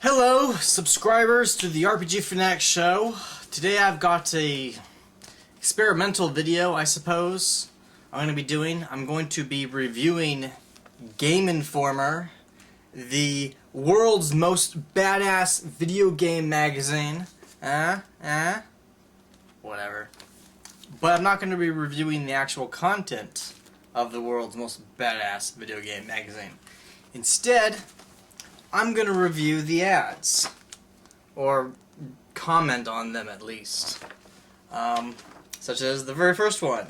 Hello, subscribers to the RPG Fanatic show. Today I've got a experimental video, I suppose, I'm going to be doing. I'm going to be reviewing Game Informer, the world's most badass video game magazine. Whatever. But I'm not going to be reviewing the actual content of the world's most badass video game magazine. Instead, I'm going to review the ads, or comment on them at least, such as the very first one,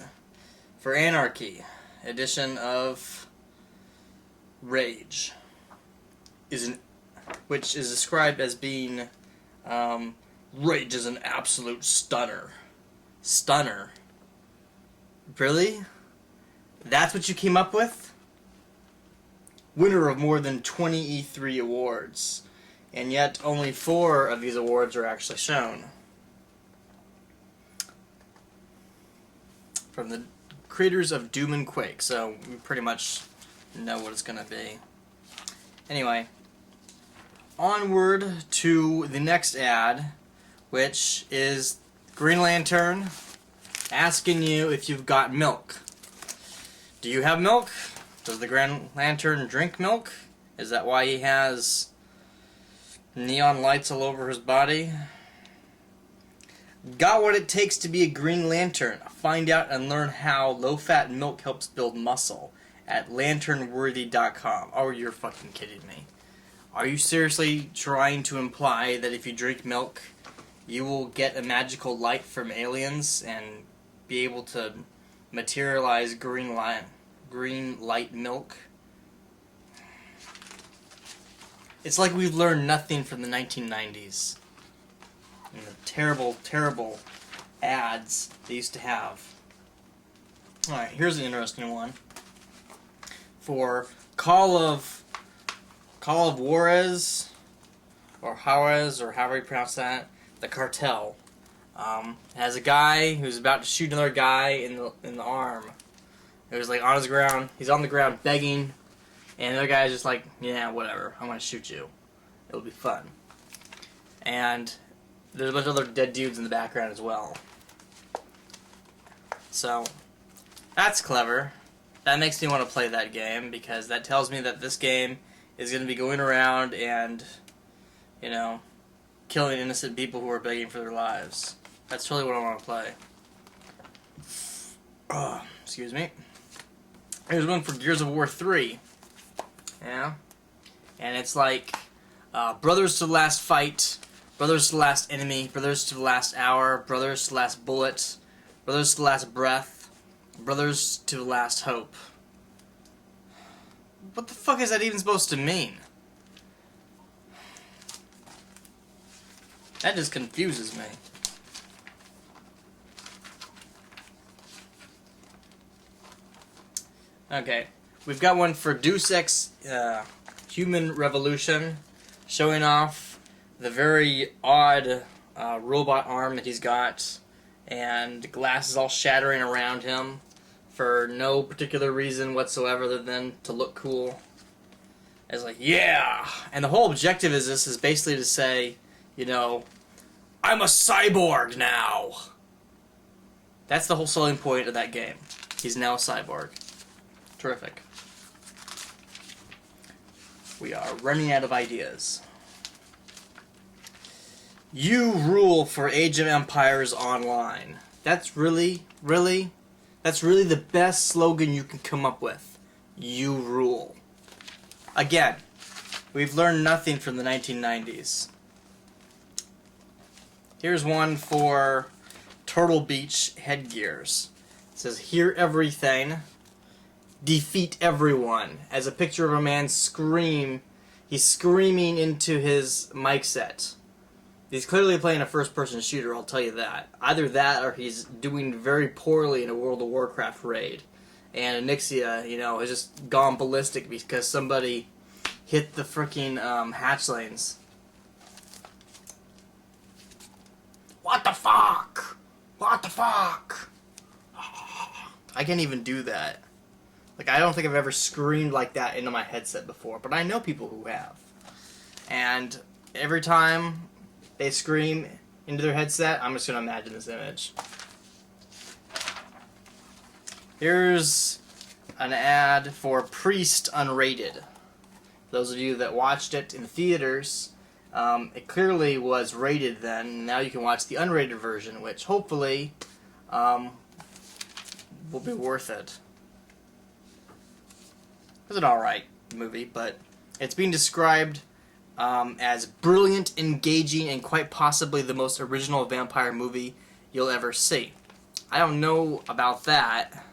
for Anarchy, edition of Rage, which is described as being, Rage is an absolute stunner. Stunner? Really? That's what you came up with? Winner of more than 20 E3 awards, and yet only 4 of these awards are actually shown. From the creators of Doom and Quake, so we pretty much know what it's going to be. Anyway, onward to the next ad, which is Green Lantern asking you if you've got milk. Do you have milk? Does the Green Lantern drink milk? Is that why he has neon lights all over his body? Got what it takes to be a Green Lantern? Find out and learn how low-fat milk helps build muscle at lanternworthy.com. Oh, you're fucking kidding me. Are you seriously trying to imply that if you drink milk, you will get a magical light from aliens and be able to materialize green light milk? It's like we've learned nothing from the 1990s. And the terrible, terrible ads they used to have. Alright, here's an interesting one. For Call of Juarez, or Juarez, or however you pronounce that, the cartel. Has a guy who's about to shoot another guy in the arm. It was like on his ground, he's on the ground begging, and the other guy's just like, yeah, whatever, I'm gonna shoot you. It'll be fun. And there's a bunch of other dead dudes in the background as well. So, that's clever. That makes me want to play that game, because that tells me that this game is gonna be going around and, you know, killing innocent people who are begging for their lives. That's totally what I want to play. Excuse me. Here's one for Gears of War 3. Yeah? And it's like, brothers to the last fight, brothers to the last enemy, brothers to the last hour, brothers to the last bullet, brothers to the last breath, brothers to the last hope. What the fuck is that even supposed to mean? That just confuses me. Okay, we've got one for Deus Ex Human Revolution, showing off the very odd robot arm that he's got, and glass is all shattering around him for no particular reason whatsoever other than to look cool. It's like, yeah! And the whole objective is this is basically to say, you know, I'm a cyborg now! That's the whole selling point of that game. He's now a cyborg. Terrific. We are running out of ideas. You rule for Age of Empires Online. That's really the best slogan you can come up with. You rule. Again, we've learned nothing from the 1990s. Here's one for Turtle Beach Headgears. It says, hear everything, defeat everyone. As a picture of a man he's screaming into his mic set. He's clearly playing a first-person shooter, I'll tell you that. Either that, or he's doing very poorly in a World of Warcraft raid. And Anixia, you know, has just gone ballistic because somebody hit the frickin' hatch lanes. What the fuck? What the fuck? I can't even do that. Like, I don't think I've ever screamed like that into my headset before, but I know people who have. And every time they scream into their headset, I'm just going to imagine this image. Here's an ad for Priest Unrated. Those of you that watched it in theaters, it clearly was rated then. Now you can watch the unrated version, which hopefully will be worth it. It's an alright movie, but it's being described as brilliant, engaging, and quite possibly the most original vampire movie you'll ever see. I don't know about that.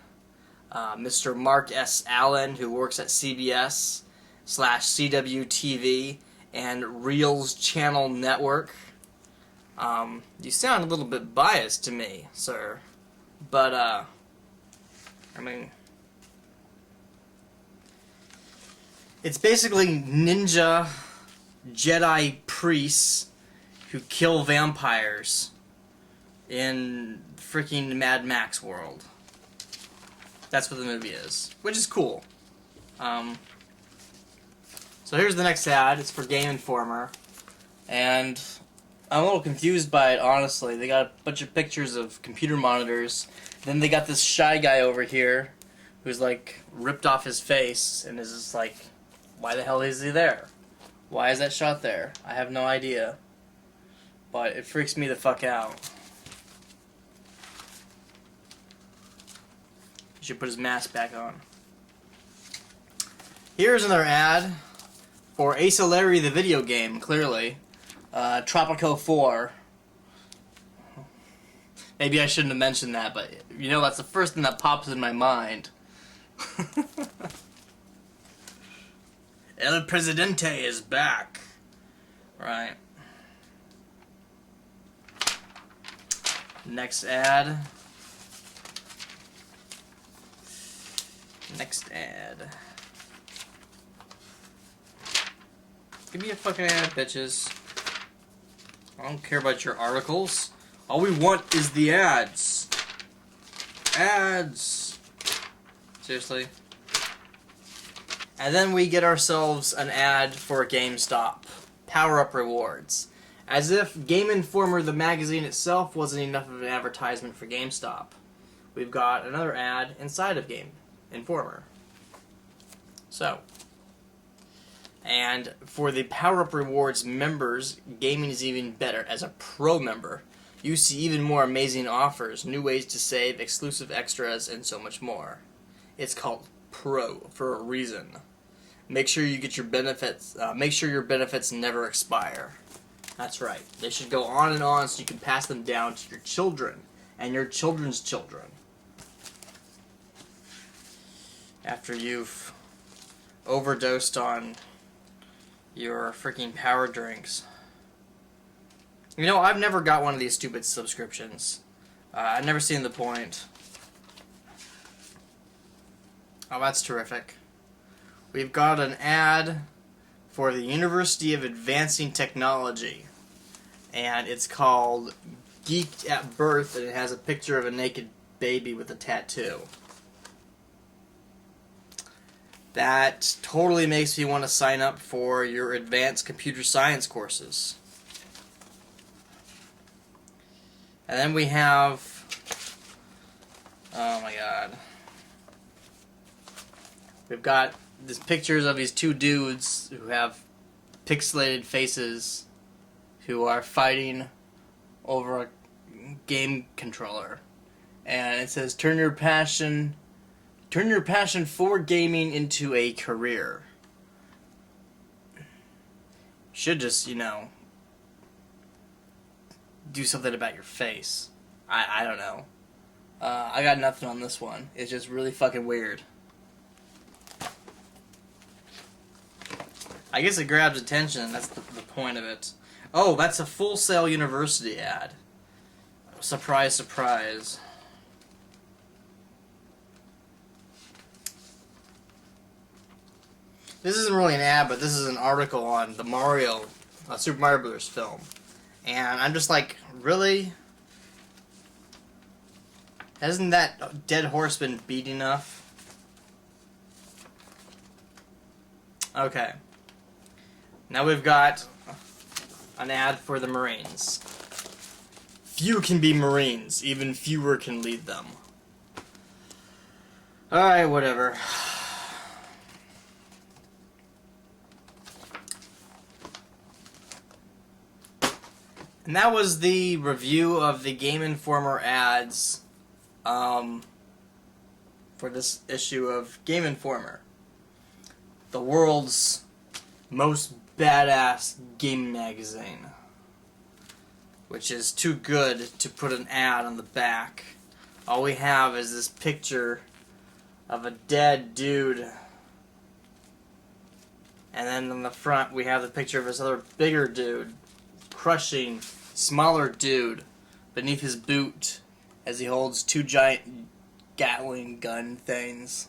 Mr. Mark S. Allen, who works at CBS/CW-TV and Reel's Channel Network. You sound a little bit biased to me, sir. But, I mean, it's basically ninja Jedi priests who kill vampires in freaking Mad Max world. That's what the movie is, which is cool. So here's the next ad. It's for Game Informer, and I'm a little confused by it, honestly. They got a bunch of pictures of computer monitors. Then they got this shy guy over here who's like ripped off his face and is just like, why the hell is he there? Why is that shot there? I have no idea. But it freaks me the fuck out. He should put his mask back on. Here's another ad for Ace Attorney, the video game, clearly. Tropico 4. Maybe I shouldn't have mentioned that, but you know, that's the first thing that pops in my mind. El Presidente is back. Right. Next ad. Next ad. Give me a fucking ad, bitches. I don't care about your articles. All we want is the ads. Ads. Seriously. And then we get ourselves an ad for GameStop. Power-up rewards. As if Game Informer, the magazine itself, wasn't enough of an advertisement for GameStop. We've got another ad inside of Game Informer. So, and for the Power-Up Rewards members, gaming is even better. As a pro member, you see even more amazing offers, new ways to save, exclusive extras, and so much more. It's called Pro for a reason. Make sure you get your benefits. Make sure your benefits never expire. That's right. They should go on and on so you can pass them down to your children and your children's children. After you've overdosed on your freaking power drinks. You know, I've never got one of these stupid subscriptions. I've never seen the point. Oh, that's terrific. We've got an ad for the University of Advancing Technology. And it's called Geeked at Birth, and it has a picture of a naked baby with a tattoo. That totally makes me want to sign up for your advanced computer science courses. And then we have... oh my god. We've got these pictures of these two dudes who have pixelated faces who are fighting over a game controller. And it says, turn your passion for gaming into a career. Should just, you know, do something about your face. I don't know. I got nothing on this one. It's just really fucking weird. I guess it grabs attention. That's the point of it. Oh, that's a Full Sail University ad. Surprise, surprise. This isn't really an ad, but this is an article on the Mario, Super Mario Bros. Film. And I'm just like, really? Hasn't that dead horse been beat enough? Okay. Now we've got an ad for the Marines. Few can be Marines, even fewer can lead them. Alright, whatever. And that was the review of the Game Informer ads for this issue of Game Informer. The world's most badass game magazine. Which is too good to put an ad on the back. All we have is this picture of a dead dude. And then on the front we have the picture of this other bigger dude crushing smaller dude beneath his boot as he holds two giant Gatling gun things.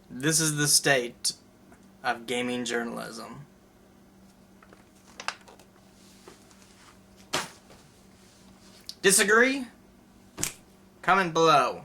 This is the state of gaming journalism. Disagree? Comment below.